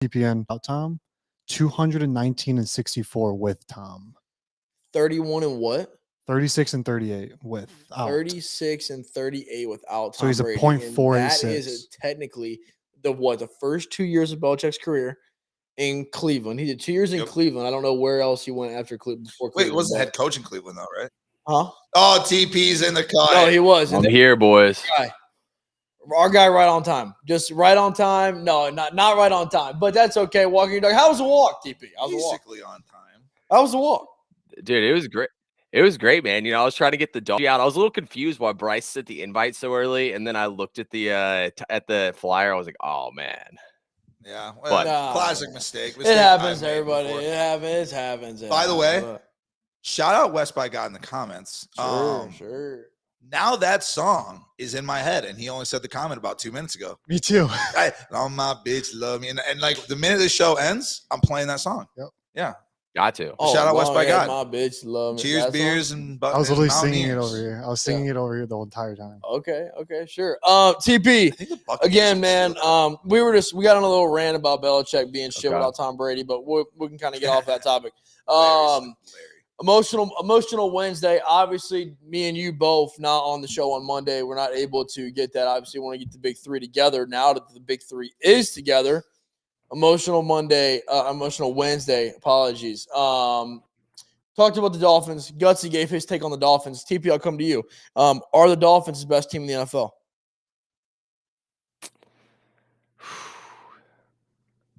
TPN without Tom, 219 and 64 with Tom. 31 and what? 36 and 38 without. 36 and 38 without Tom So he's a Brady. .486. That is technically the first 2 years of Belichick's career in Cleveland. He did 2 years in Cleveland. I don't know where else he went after Cleveland. Wait, he wasn't head coach in Cleveland though, right? Huh? Oh, TP's in the cut. No, he was. I'm here, boys. Our guy right on time. Just right on time. No, not right on time. But that's okay. Walking your dog. How was the walk, TP? Basically on time. How was the walk? Dude, it was great. It was great, man. You know, I was trying to get the dog out. I was a little confused why Bryce sent the invite so early, and then I looked at the flyer. I was like, "Oh man." Yeah, well, but classic mistake. It happens, everybody. It happens. By the way, shout out West by God in the comments. Sure. Now that song is in my head, and he only said the comment about 2 minutes ago. Me too. Oh, my bitch love me, and like the minute the show ends, I'm playing that song. Yep. Yeah. Got to. Shout out West by God. My bitch love me. Cheers, beers, and I was literally singing it over here. I was singing it over here the whole entire time. Okay, sure. TP, again, man, we got on a little rant about Belichick being shit without Tom Brady, but we can kind of get off that topic. Emotional Wednesday. Obviously, me and you both not on the show on Monday. We're not able to get that. Obviously, we want to get the big three together now that the big three is together. Emotional Wednesday. Apologies. Talked about the Dolphins. Gutsy gave his take on the Dolphins. TP, I'll come to you. Are the Dolphins the best team in the NFL?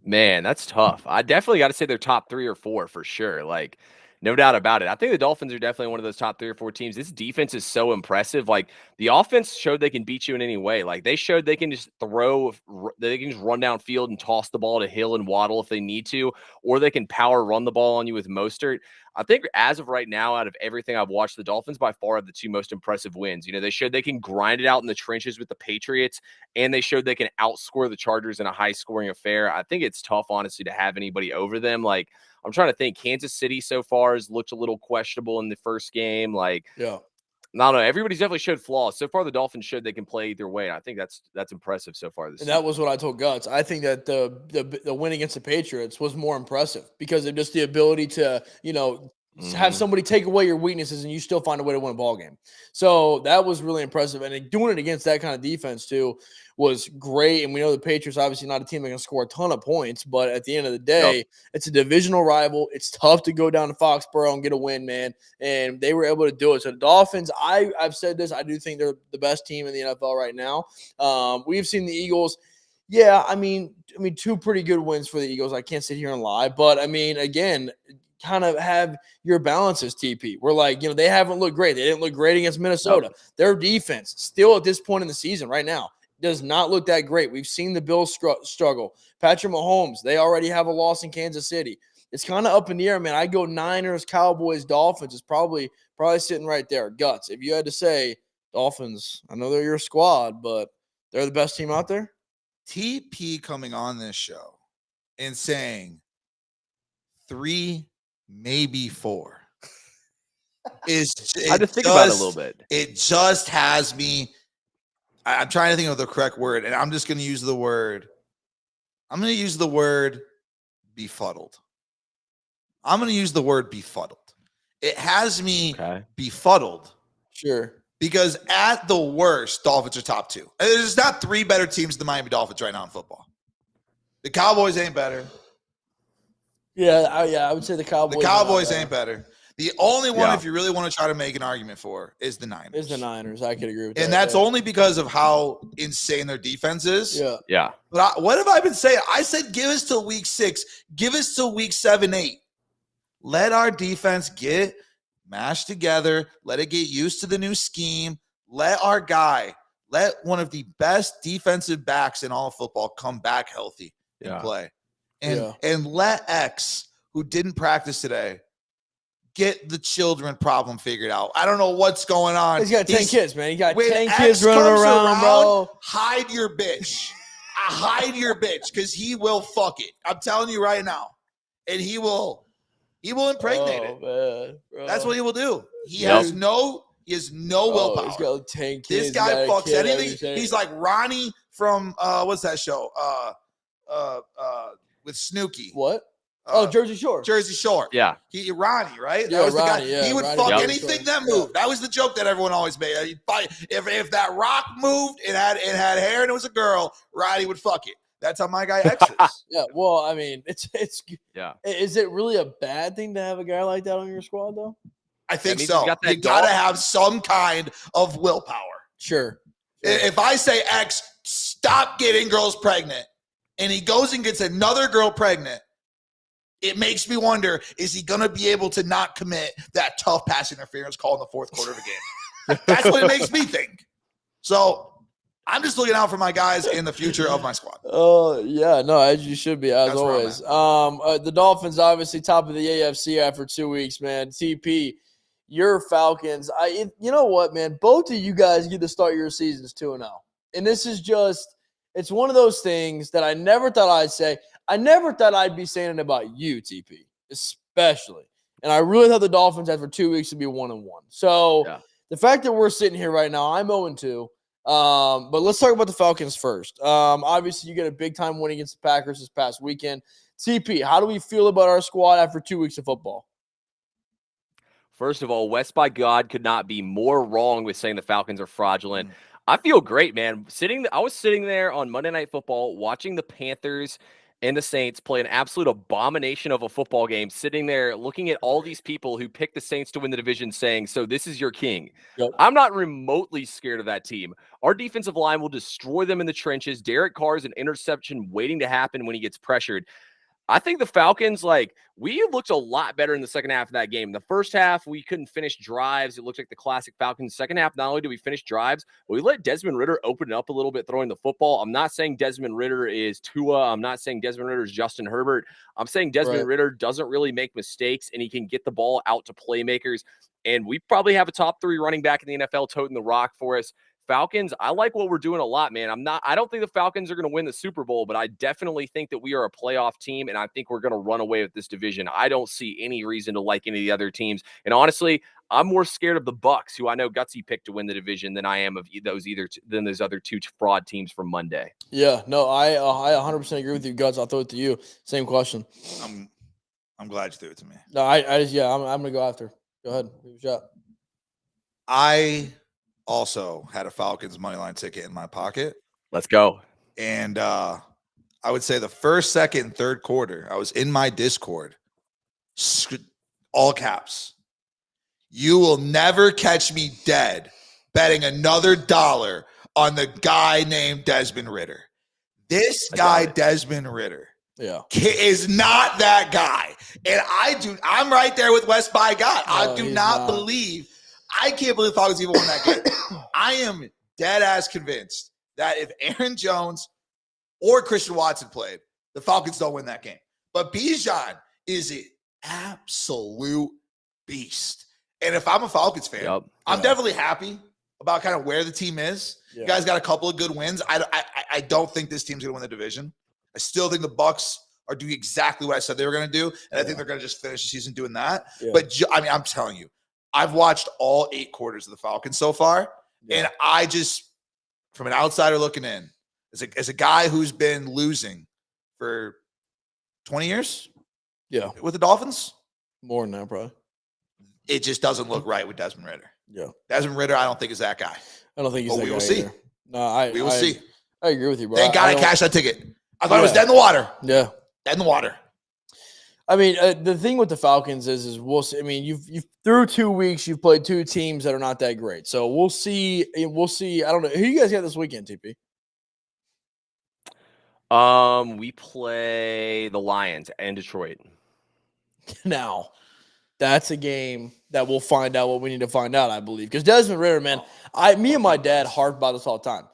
Man, that's tough. I definitely got to say they're top 3 or 4 for sure. Like, no doubt about it. I think the Dolphins are definitely one of those top 3 or 4 teams. This defense is so impressive. Like, the offense showed they can beat you in any way. Like, they showed they can just they can just run downfield and toss the ball to Hill and Waddle if they need to, or they can power run the ball on you with Mostert. I think as of right now, out of everything I've watched, the Dolphins by far have the 2 most impressive wins. You know, they showed they can grind it out in the trenches with the Patriots, and they showed they can outscore the Chargers in a high-scoring affair. I think it's tough, honestly, to have anybody over them. Like, I'm trying to think. Kansas City so far has looked a little questionable in the first game. Like, yeah. I don't know. Everybody's definitely showed flaws. So far, the Dolphins showed they can play either way. I think that's impressive so far this season. That was what I told Guts. I think that the win against the Patriots was more impressive because of just the ability to, have somebody take away your weaknesses and you still find a way to win a ball game. So that was really impressive. And doing it against that kind of defense too was great. And we know the Patriots obviously not a team that can score a ton of points, but at the end of the day, It's a divisional rival. It's tough to go down to Foxborough and get a win, man. And they were able to do it. So the Dolphins, I've said this, I do think they're the best team in the NFL right now. We've seen the Eagles. Yeah, I mean, 2 pretty good wins for the Eagles. I can't sit here and lie, but I mean, again, kind of have your balances, TP. We're like, they haven't looked great. They didn't look great against Minnesota. Nope. Their defense, still at this point in the season right now, does not look that great. We've seen the Bills struggle. Patrick Mahomes, they already have a loss in Kansas City. It's kind of up in the air, man. I go Niners, Cowboys, Dolphins. It's probably sitting right there. Guts, if you had to say Dolphins, I know they're your squad, but they're the best team out there? TP coming on this show and saying 3, maybe 4 is I had to think about it a little bit. It just has me. I'm trying to think of the correct word, and I'm just going to use the word. I'm going to use the word befuddled. I'm going to use the word befuddled. It has me befuddled. Sure. Because at the worst, Dolphins are top 2. There's not 3 better teams than the Miami Dolphins right now in football. The Cowboys ain't better. Yeah, I would say the Cowboys. The Cowboys ain't better. The only one, if you really want to try to make an argument for, is the Niners. I could agree with that. And that's only because of how insane their defense is. Yeah. But what have I been saying? I said give us till week 6. Give us till week 7, 8. Let our defense get mashed together. Let it get used to the new scheme. Let one of the best defensive backs in all of football come back healthy and play. And let X, who didn't practice today, get the children problem figured out. I don't know what's going on. He's got 10 kids, man. He got 10 kids running around, bro. Hide your bitch. Hide your bitch, because he will fuck it. I'm telling you right now. And he will impregnate it. Man, bro. That's what he will do. He has no willpower. He's got 10 kids. This guy fucks anything. He's like Ronnie from what's that show? with Snooki. What? Uh, Jersey Shore. Jersey Shore. Yeah. Ronnie, right? Yeah, That was Ronnie, the guy. yeah, He would Ronnie fuck Jersey anything Shore. that moved. That was the joke that everyone always made. If that rock moved, it had hair and it was a girl, Ronnie would fuck it. That's how my guy X is. Yeah. Well, I mean, it's Yeah. Is it really a bad thing to have a guy like that on your squad, though? I think means so. he's got that You got to dog. have some kind of willpower. Sure. If I say X, stop getting girls pregnant, and he goes and gets another girl pregnant, it makes me wonder, is he going to be able to not commit that tough pass interference call in the fourth quarter of a game? That's what it makes me think. So I'm just looking out for my guys in the future of my squad. Yeah, no, as you should be, as That's where I'm always. The Dolphins obviously top of the AFC after 2 weeks, man. TP, your Falcons. You know what, man? Both of you guys get to start your seasons 2-0. And this is just, it's one of those things that I never thought I'd say. I never thought I'd be saying it about you, TP, especially. And I really thought the Dolphins after 2 weeks would be 1-1. So the fact that we're sitting here right now, I'm 0-2. But let's talk about the Falcons first. Obviously, you get a big-time win against the Packers this past weekend. TP, how do we feel about our squad after 2 weeks of football? First of all, West by God could not be more wrong with saying the Falcons are fraudulent. I feel great, man. I was sitting there on Monday Night Football watching the Panthers and the Saints play an absolute abomination of a football game, sitting there looking at all these people who picked the Saints to win the division saying, so this is your king. Yep. I'm not remotely scared of that team. Our defensive line will destroy them in the trenches. Derek Carr is an interception waiting to happen when he gets pressured. I think the Falcons, we looked a lot better in the second half of that game. The first half, we couldn't finish drives. It looked like the classic Falcons. Second half, not only did we finish drives, but we let Desmond Ridder open it up a little bit throwing the football. I'm not saying Desmond Ridder is Tua. I'm not saying Desmond Ridder is Justin Herbert. I'm saying Desmond Ridder doesn't really make mistakes, and he can get the ball out to playmakers. And we probably have a top 3 running back in the NFL toting the rock for us. Falcons, I like what we're doing a lot, man. I don't think the Falcons are going to win the Super Bowl, but I definitely think that we are a playoff team, and I think we're going to run away with this division. I don't see any reason to like any of the other teams. And honestly, I'm more scared of the Bucs, who I know Gutsy picked to win the division, than I am of those other 2 fraud teams from Monday. Yeah, no, I 100% agree with you, Guts. I'll throw it to you. Same question. I'm glad you threw it to me. No, I'm going to go after. Go ahead. Give it a shot. I also had a Falcons moneyline ticket in my pocket. Let's go. And I would say the first, second, and third quarter, I was in my Discord, all caps. You will never catch me dead betting another $1 on the guy named Desmond Ridder. This guy, Desmond Ridder, is not that guy. And I'm right there with West by God. I do not believe. I can't believe the Falcons even won that game. I am dead ass convinced that if Aaron Jones or Christian Watson played, the Falcons don't win that game. But Bijan is an absolute beast. And if I'm a Falcons fan, I'm definitely happy about kind of where the team is. You guys got a couple of good wins. I don't think this team's going to win the division. I still think the Bucs are doing exactly what I said they were going to do. And I think they're going to just finish the season doing that. But I'm telling you, I've watched all 8 quarters of the Falcons so far, and I just, from an outsider looking in, as a guy who's been losing for 20 years, with the Dolphins, more than that, probably. It just doesn't look right with Desmond Ridder. Yeah, Desmond Ridder, I don't think is that guy. I don't think he's that guy. We will see. No, we will see. I agree with you, bro. Thank God I cashed that ticket. I thought it was dead in the water. Yeah, dead in the water. I mean, the thing with the Falcons is we'll see. I mean, you've through 2 weeks, you've played 2 teams that are not that great. So we'll see. We'll see. I don't know who you guys got this weekend, TP. We play the Lions in Detroit. Now, that's a game that we'll find out what we need to find out, I believe. Because Desmond Ridder, man, me and my dad harp about this all the time.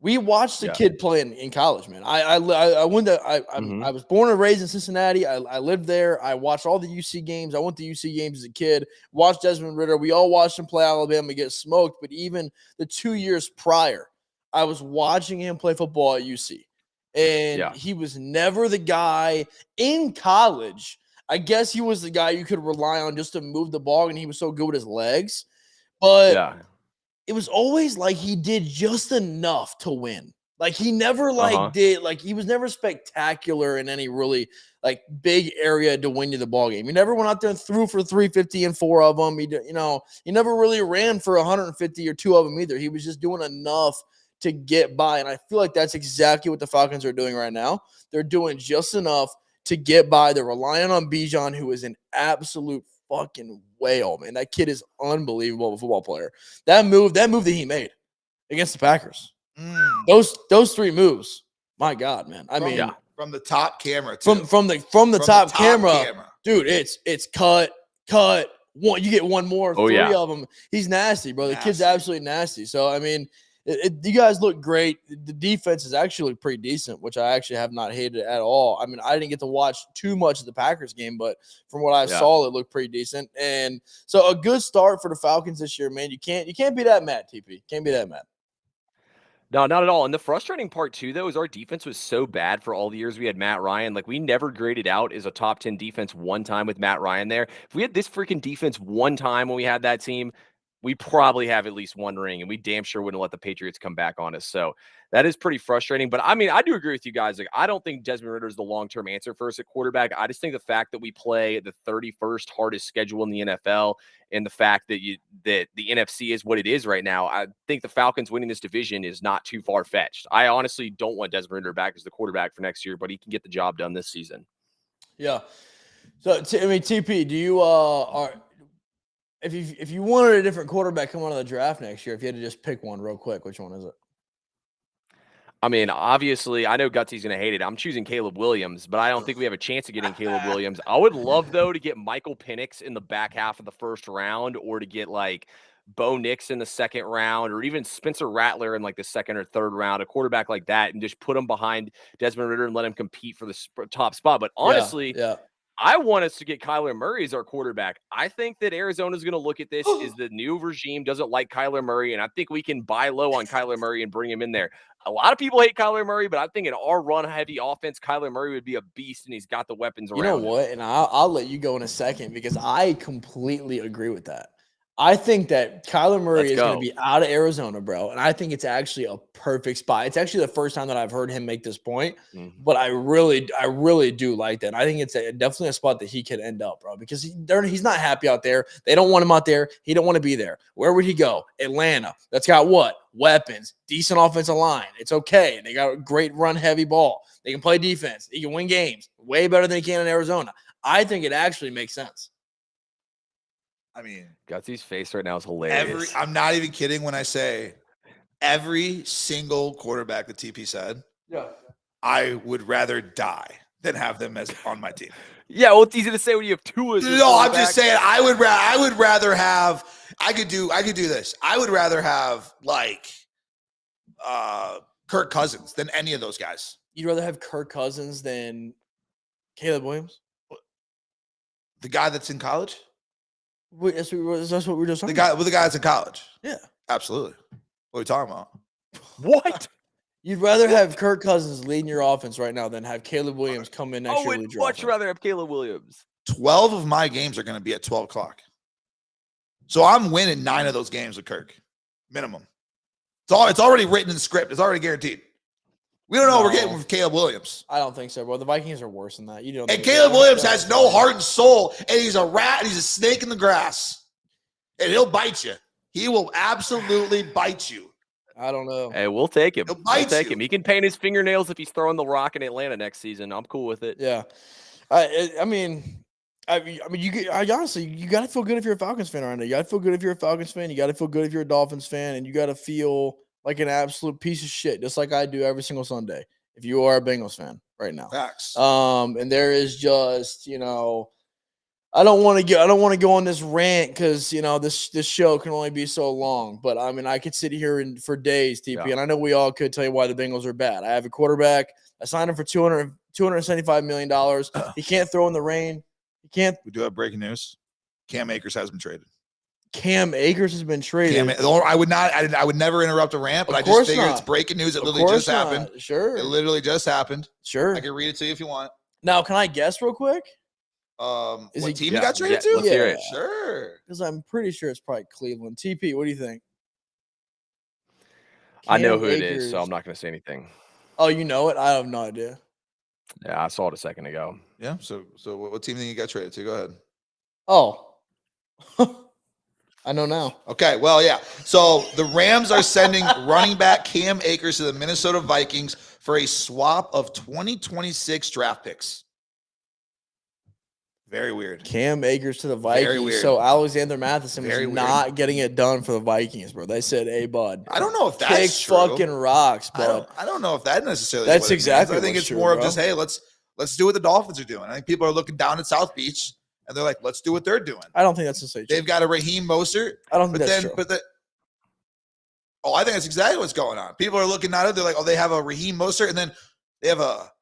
We watched the kid play in college, man. I went to I was born and raised in Cincinnati. I lived there. I watched all the UC games. I went to UC games as a kid. Watched Desmond Ridder. We all watched him play Alabama get smoked. But even the 2 years prior, I was watching him play football at UC, and he was never the guy in college. I guess he was the guy you could rely on just to move the ball, and he was so good with his legs. But it was always like he did just enough to win. Like he never he was never spectacular in any really like big area to win you the ball game. He never went out there and threw for 350 and 4 of them. He never really ran for 150 or 2 of them either. He was just doing enough to get by. And I feel like that's exactly what the Falcons are doing right now. They're doing just enough to get by. They're relying on Bijan, who is an absolute fucking whale, man. That kid is unbelievable of a football player. That move that he made against the Packers. Those 3 moves, my God, man. I mean, from the top camera, too. from the top camera, dude. It's cut. One, you get one more. 3 of them. He's nasty, bro. The kid's absolutely nasty. So I mean, you guys look great. The defense is actually pretty decent, which I actually have not hated at all. I mean, I didn't get to watch too much of the Packers game, but from what I saw, it looked pretty decent. And so a good start for the Falcons this year, man. You can't be that mad, TP. Can't be that mad. No, not at all. And the frustrating part, too, though, is our defense was so bad for all the years we had Matt Ryan. Like, we never graded out as a top 10 defense one time with Matt Ryan there. If we had this freaking defense one time when we had that team, we probably have at least 1 ring, and we damn sure wouldn't let the Patriots come back on us. So that is pretty frustrating. But, I mean, I do agree with you guys. Like, I don't think Desmond Ridder is the long-term answer for us at quarterback. I just think the fact that we play the 31st hardest schedule in the NFL and the fact that the NFC is what it is right now, I think the Falcons winning this division is not too far-fetched. I honestly don't want Desmond Ridder back as the quarterback for next year, but he can get the job done this season. Yeah. So, I mean, TP, do you if you wanted a different quarterback coming out of the draft next year, if you had to just pick one real quick, which one is it? I mean, obviously, I know Gutsy's going to hate it. I'm choosing Caleb Williams, but I don't think we have a chance of getting Caleb Williams. I would love, though, to get Michael Penix in the back half of the first round, or to get, like, Bo Nix in the second round, or even Spencer Rattler in, like, the second or third round, a quarterback like that, and just put him behind Desmond Ridder and let him compete for the top spot. But honestly, I want us to get Kyler Murray as our quarterback. I think that Arizona is going to look at this as the new regime doesn't like Kyler Murray, and I think we can buy low on Kyler Murray and bring him in there. A lot of people hate Kyler Murray, but I think in our run-heavy offense, Kyler Murray would be a beast, and he's got the weapons around him. You know what? And I'll let you go in a second, because I completely agree with that. I think that Kyler Murray is going to be out of Arizona, bro. And I think it's actually a perfect spot. It's actually the first time that I've heard him make this point, but I really do like that. And I think it's definitely a spot that he could end up, bro, because he's not happy out there. They don't want him out there. He don't want to be there. Where would he go? Atlanta. That's got what? Weapons, decent offensive line. It's okay. They got a great run heavy ball. They can play defense. They can win games way better than he can in Arizona. I think it actually makes sense. I mean, Gutsy's face right now is hilarious. I'm not even kidding when I say every single quarterback that TP said, I would rather die than have them as on my team. Yeah, well, it's easy to say when you have 2 as No, I'm just saying I would rather have. I could do this. I would rather have like Kirk Cousins than any of those guys. You'd rather have Kirk Cousins than Caleb Williams? The guy that's in college? That's what we were just talking about. The guy that's in college. Yeah. Absolutely. What are we talking about? What? You'd rather have Kirk Cousins leading your offense right now than have Caleb Williams come in next year. I would much rather have Caleb Williams. 12 of my games are going to be at 12 o'clock. So I'm winning 9 of those games with Kirk. Minimum. It's already written in the script. It's already guaranteed. We don't know what we're getting with Caleb Williams. I don't think so, bro. The Vikings are worse than that. And Caleb Williams has no heart and soul, and he's a rat, and he's a snake in the grass. And he'll bite you. He will absolutely bite you. I don't know. Hey, we'll take him. We'll take him. He can paint his fingernails if he's throwing the rock in Atlanta next season. I'm cool with it. Yeah. I mean, honestly, you got to feel good if you're a Falcons fan right now. You got to feel good if you're a Falcons fan. You got to feel good if you're a Dolphins fan, and you got to feel like an absolute piece of shit, just like I do every single Sunday, if you are a Bengals fan right now. Facts. And there is just, I don't want to go on this rant because, this show can only be so long. But, I mean, I could sit here for days, TP, and I know we all could tell you why the Bengals are bad. I have a quarterback. I signed him for $275 million. He can't throw in the rain. He can't. We do have breaking news. Cam Akers has been traded. Cam Akers has been traded. I would never interrupt a rant, but I just figured it's breaking news. It literally just happened. Sure. It literally just happened. Sure. I can read it to you if you want. Now, can I guess real quick? What team he got traded to? Let's hear it. Sure. Because I'm pretty sure it's probably Cleveland. TP, what do you think? I know Cam who it is, so Akers. I'm not going to say anything. Oh, you know it? I have no idea. Yeah, I saw it a second ago. Yeah. So what team do you got traded to? Go ahead. Oh. I know now. Okay, well, yeah. So the Rams are sending running back Cam Akers to the Minnesota Vikings for a swap of 2026 draft picks. Very weird. Cam Akers to the Very Vikings. weird. So Alexander Matheson Very was weird. not getting it done for the Vikings, bro. They said, "Hey, bud, I don't know if that's kick true. fucking rocks, bud." I don't know if that necessarily. That's is what it exactly means. I think what's it's true, more of bro. just, hey, let's do what the Dolphins are doing. I think people are looking down at South Beach and they're like, let's do what they're doing. I don't think that's necessarily true. They've got a Raheem Mostert, I don't think but that's then, true. oh, I think that's exactly what's going on. People are looking at it. They're like, oh, they have a Raheem Mostert, and then they have a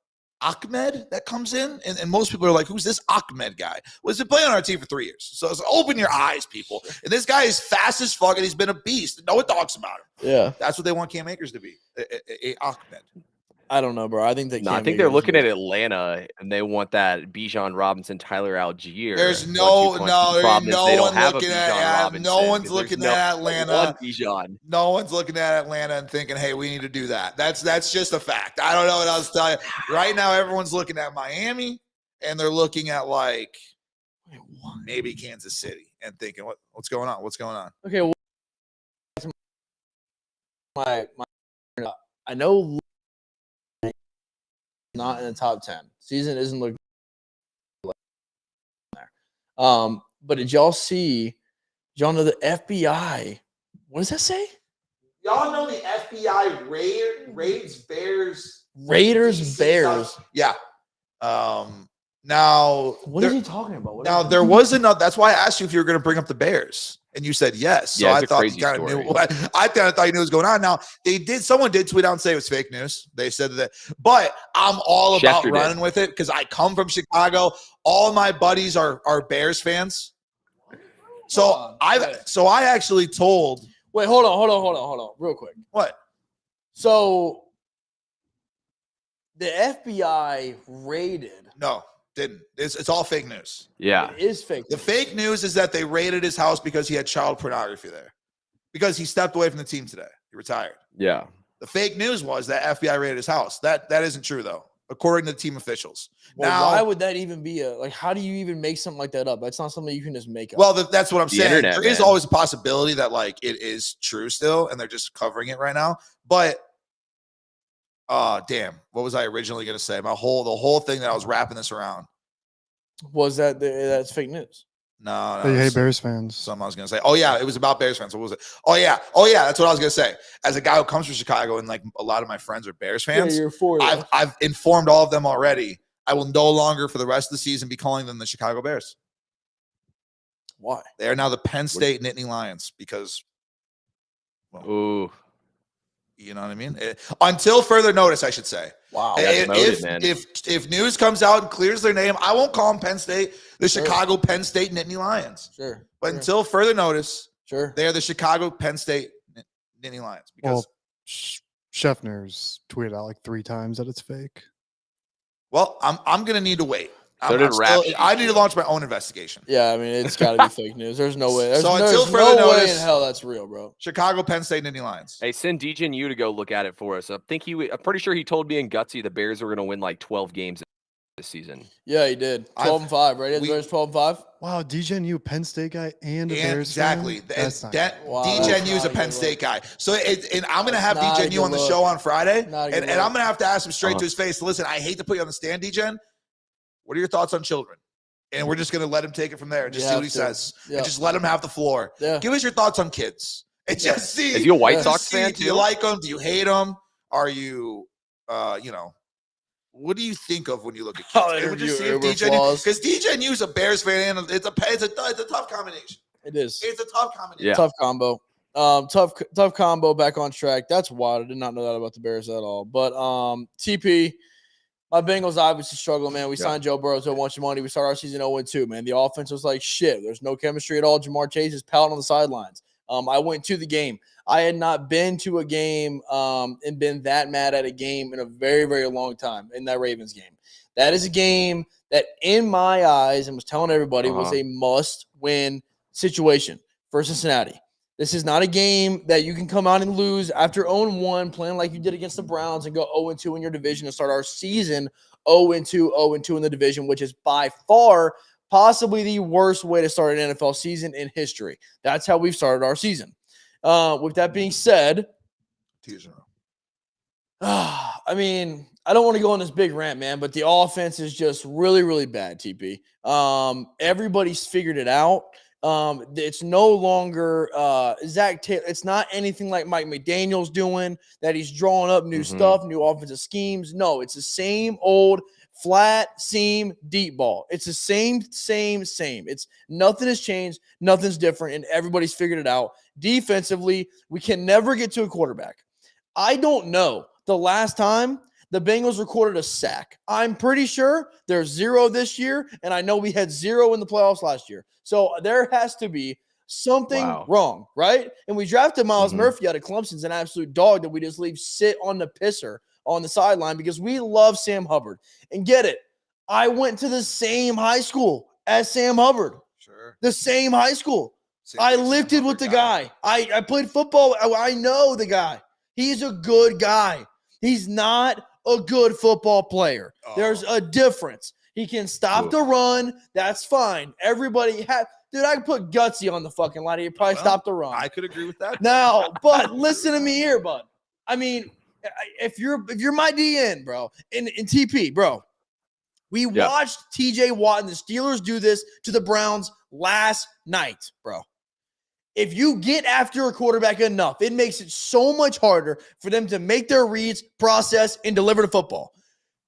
Ahmed that comes in, and most people are like, who's this Ahmed guy? Well, he's been playing on our team for 3 years. So open your eyes, people. And this guy is fast as fuck, and he's been a beast. No one talks about him. Yeah, That's what they want Cam Akers to be, a Ahmed. I don't know, bro. I think that. No, I think they're looking at Atlanta, and they want that Bijan Robinson, Tyler Algier. There's no one looking at no one's looking at Atlanta. No one's looking at Atlanta and thinking, hey, we need to do that. That's just a fact. I don't know what else to tell you. Right now, everyone's looking at Miami, and they're looking at like maybe Kansas City and thinking, what's going on? What's going on? Okay, well, I know not in the top 10. Season isn't looking there. But did y'all know the FBI? What does that say? Y'all know the FBI raids Bears. Raiders Bears. Yeah. Now What is he talking about? Now there was another. That's why I asked you if you were going to bring up the Bears, and you said yes. So I thought you kind of knew. I kind of thought you knew what was going on. Now someone did tweet out and say it was fake news. They said that, but I'm all about running with it because I come from Chicago. All my buddies are Bears fans. So I actually told. Wait, hold on, real quick. What? So the FBI raided. No. Didn't. It's all fake news. Yeah. It is fake news. The fake news is that they raided his house because he had child pornography there. Because he stepped away from the team today. He retired. Yeah. The fake news was that FBI raided his house. That isn't true, though, according to the team officials. Well, now, why would that even be how do you even make something like that up? That's not something you can just make up. Well, that's what I'm saying. Internet, there is always a possibility that it is true still, and they're just covering it right now. But damn, what was I originally going to say? The whole thing that I was wrapping this around. Was that's fake news? No. They hate Bears fans. Something I was going to say. Oh, yeah, it was about Bears fans. What was it? Oh, yeah, that's what I was going to say. As a guy who comes from Chicago and a lot of my friends are Bears fans, I've informed all of them already. I will no longer for the rest of the season be calling them the Chicago Bears. Why? They are now the Penn State Nittany Lions because, ooh. You know what I mean? Until further notice, I should say. Wow. If news comes out and clears their name, I won't call them Penn State, Chicago Penn State Nittany Lions. Sure. But until further notice, sure, they are the Chicago Penn State Nittany Lions. Because Scheffner's tweeted out 3 times that it's fake. Well, I'm gonna need to wait. I need to launch my own investigation. Yeah, I mean it's got to be fake news. There's no way. There's no way in hell that's real, bro. Chicago Penn State Nittany Lions. Hey, send DJ and you to go look at it for us. I'm pretty sure he told me and Gutsy the Bears were going to win 12 games this season. Yeah, he did. 12-5, right? The Bears 12-5. Wow, DJ and you, Penn State guy and a Bears exactly. fan? DJ and you is a Penn State guy. So and I'm gonna have DJ and you on the show on Friday, and I'm gonna have to ask him straight to his face. Listen, I hate to put you on the stand, DJ. What are your thoughts on children? And we're just going to let him take it from there and just see what he says. And just let him have the floor. Yeah. Give us your thoughts on kids. And just see. Is he a White Sox fan too? Do you like them? Do you hate them? Are you, what do you think of when you look at kids? Because DJ and you is a Bears fan. And it's a tough combination. It is. It's a tough combination. Yeah. Tough combo. Tough combo back on track. That's wild. I did not know that about the Bears at all. But TP. My Bengals obviously struggle, man. We signed Joe Burrow to a bunch of money. We started our season 0-2, man. The offense was like shit. There's no chemistry at all. Jamar Chase is pouting on the sidelines. I went to the game. I had not been to a game and been that mad at a game in a very, very long time in that Ravens game. That is a game that, in my eyes, and was telling everybody, was a must-win situation for Cincinnati. This is not a game that you can come out and lose after 0-1, playing like you did against the Browns and go 0-2 in your division and start our season 0-2, 0-2 in the division, which is by far possibly the worst way to start an NFL season in history. That's how we've started our season. With that being said, 2 years in a row. I mean, I don't want to go on this big rant, man, but the offense is just really, really bad, TP. Everybody's figured it out. It's no longer Zach Taylor. It's not anything like Mike McDaniel's doing, that he's drawing up new stuff, new offensive schemes. No, it's the same old flat seam deep ball. It's the same. It's nothing has changed, nothing's different, and everybody's figured it out. Defensively, we can never get to a quarterback. I don't know the last time the Bengals recorded a sack. I'm pretty sure there's 0 this year, and I know we had 0 in the playoffs last year. So there has to be something wrong, right? And we drafted Miles Murphy out of Clemson's an absolute dog that we just leave sit on the pisser on the sideline because we love Sam Hubbard. And get it, I went to the same high school as Sam Hubbard. Sure. The same high school. I lifted with the guy. I played football. I know the guy. He's a good guy. He's not a good football player. There's a difference. He can stop the run. That's fine. Everybody dude, I could put Gutsy on the fucking line. He'd probably stop the run. I could agree with that. Now, but listen to me here, bud. I mean, if you're my DN, bro, in TP, bro, we watched TJ Watt and the Steelers do this to the Browns last night, bro. If you get after a quarterback enough, it makes it so much harder for them to make their reads, process, and deliver the football.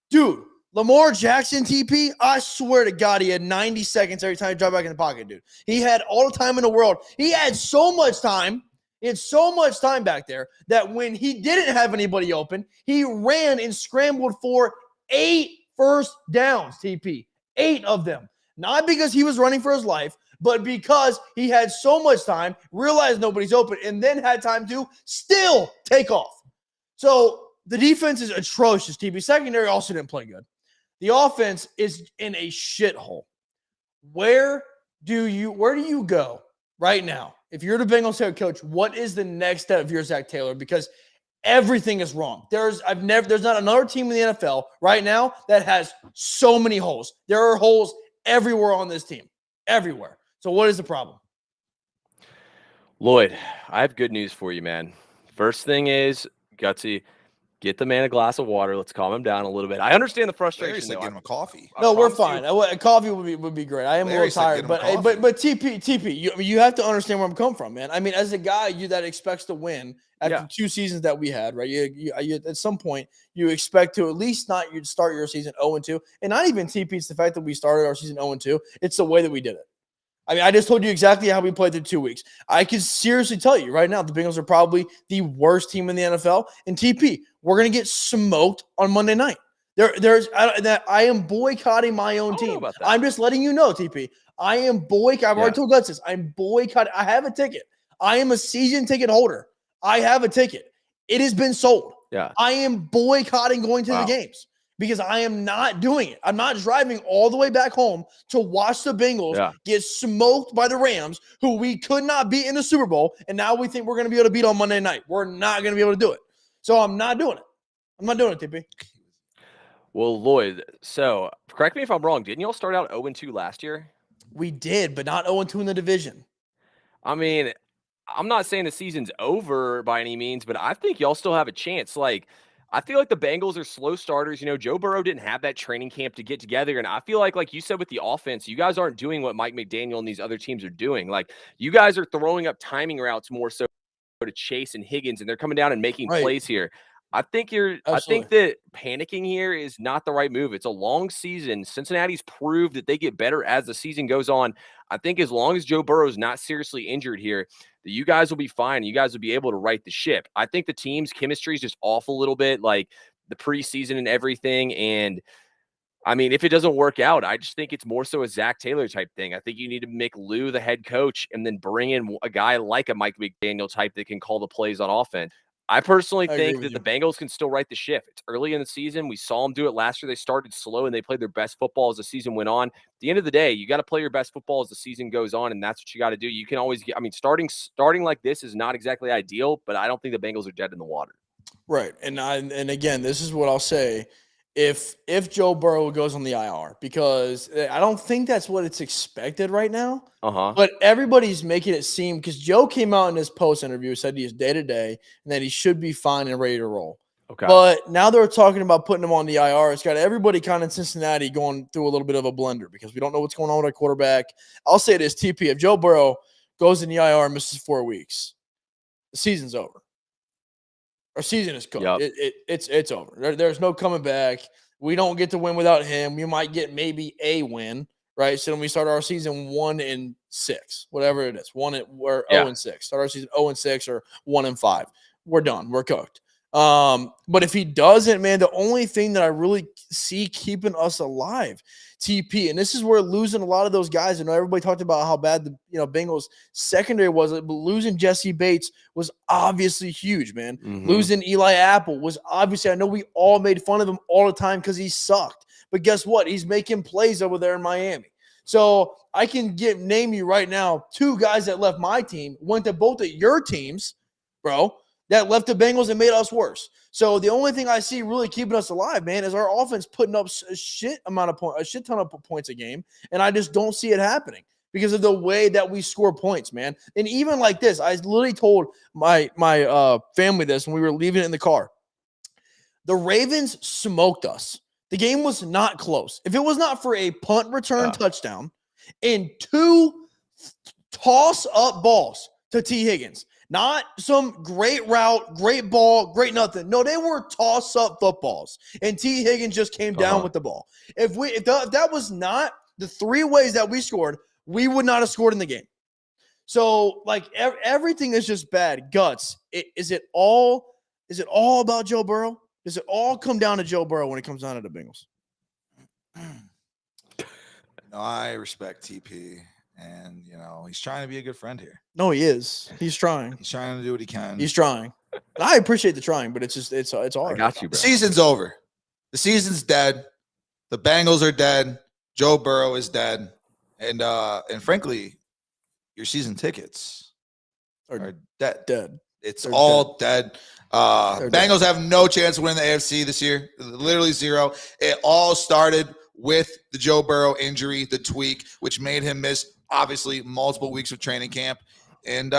Dude, Lamar Jackson, TP, I swear to God, he had 90 seconds every time he dropped back in the pocket, dude. He had all the time in the world. He had so much time. He had so much time back there that when he didn't have anybody open, he ran and scrambled for 8 first downs, TP. 8 of them. Not because he was running for his life, but because he had so much time, realized nobody's open, and then had time to still take off. So the defense is atrocious, TP. Secondary also didn't play good. The offense is in a shithole. Where do you go right now? If you're the Bengals head coach, what is the next step of your Zach Taylor? Because everything is wrong. There's not another team in the NFL right now that has so many holes. There are holes everywhere on this team. Everywhere. So what is the problem? Lloyd, I have good news for you, man. First thing is, Gutsy, get the man a glass of water. Let's calm him down a little bit. I understand the frustration. Get him a coffee. No, we're fine. Coffee would be great. I am a little tired, but TP, you have to understand where I'm coming from, man. I mean, as a guy that expects to win after 2 seasons that we had, right? You at some point you expect to at least not you start your season 0-2, and not even TP. It's the fact that we started our season 0-2. It's the way that we did it. I mean, I just told you exactly how we played through 2 weeks. I can seriously tell you right now, the Bengals are probably the worst team in the NFL. And TP, we're going to get smoked on Monday night. I am boycotting my own team. I'm just letting you know, TP. I am boycotting. I've already told Guts this. I'm boycotting. I have a ticket. I am a season ticket holder. I have a ticket. It has been sold. Yeah. I am boycotting going to the games. Because I am not doing it. I'm not driving all the way back home to watch the Bengals get smoked by the Rams, who we could not beat in the Super Bowl, and now we think we're going to be able to beat on Monday night. We're not going to be able to do it. So I'm not doing it. I'm not doing it, TP. Well, Lloyd, so correct me if I'm wrong. Didn't y'all start out 0-2 last year? We did, but not 0-2 in the division. I mean, I'm not saying the season's over by any means, but I think y'all still have a chance. Like, I feel like the Bengals are slow starters. You know, Joe Burrow didn't have that training camp to get together. And I feel like you said with the offense, you guys aren't doing what Mike McDaniel and these other teams are doing. Like, you guys are throwing up timing routes more so to Chase and Higgins, and they're coming down and making plays here. I think that panicking here is not the right move. It's a long season. Cincinnati's proved that they get better as the season goes on. I think as long as Joe Burrow is not seriously injured here, that you guys will be fine. You guys will be able to right the ship. I think the team's chemistry is just off a little bit, like the preseason and everything. And I mean, if it doesn't work out, I just think it's more so a Zach Taylor type thing. I think you need to make Lou the head coach and then bring in a guy like a Mike McDaniel type that can call the plays on offense. I personally I agree think with that the Bengals can still right the ship. It's early in the season. We saw them do it last year. They started slow and they played their best football as the season went on. At the end of the day, you got to play your best football as the season goes on, and that's what you got to do. You can always get, I mean, starting like this is not exactly ideal, but I don't think the Bengals are dead in the water. Right. And again, this is what I'll say. If Joe Burrow goes on the IR, because I don't think that's what it's expected right now. Uh-huh. But everybody's making it seem, because Joe came out in his post interview, said he is day to day and that he should be fine and ready to roll. Okay. But now they're talking about putting him on the IR. It's got everybody kind of in Cincinnati going through a little bit of a blender because we don't know what's going on with our quarterback. I'll say this, TP, if Joe Burrow goes in the IR and misses 4 weeks, the season's over. Our season is cooked. Yep. It's over. There's no coming back. We don't get to win without him. We might get maybe a win, right? So when we start our season 1-6, whatever it is, 0-6. Start our season 0-6 or 1-5. We're done. We're cooked. But if he doesn't, man, the only thing that I really see keeping us alive, TP, and this is where losing a lot of those guys. I know everybody talked about how bad the Bengals secondary was, but losing Jesse Bates was obviously huge, man. Mhm. Losing Eli Apple was obviously, I know we all made fun of him all the time because he sucked, but guess what? He's making plays over there in Miami. So I can name you right now 2 guys that left my team, went to both of your teams, bro, that left the Bengals and made us worse. So the only thing I see really keeping us alive, man, is our offense putting up a shit ton of points a game, and I just don't see it happening because of the way that we score points, man. And even like this, I literally told my family this when we were leaving it in the car. The Ravens smoked us. The game was not close. If it was not for a punt return touchdown and 2 toss-up balls to T. Higgins, not some great route, great ball, great nothing. No, they were toss-up footballs, and T. Higgins just came down with the ball. If that was not the 3 ways that we scored, we would not have scored in the game. So, like, everything is just bad. Guts. Is it all about Joe Burrow? Does it all come down to Joe Burrow when it comes down to the Bengals? No, I respect TP. And, he's trying to be a good friend here. No, he is. He's trying. He's trying to do what he can. He's trying. And I appreciate the trying, but it's hard. I got you, The bro. season's over. The season's dead. The Bengals are dead. Joe Burrow is dead. And frankly, your season tickets are dead. It's They're all dead. They're Bengals have no chance to win the AFC this year. Literally 0. It all started with the Joe Burrow injury, the tweak, which made him miss, obviously, multiple weeks of training camp. And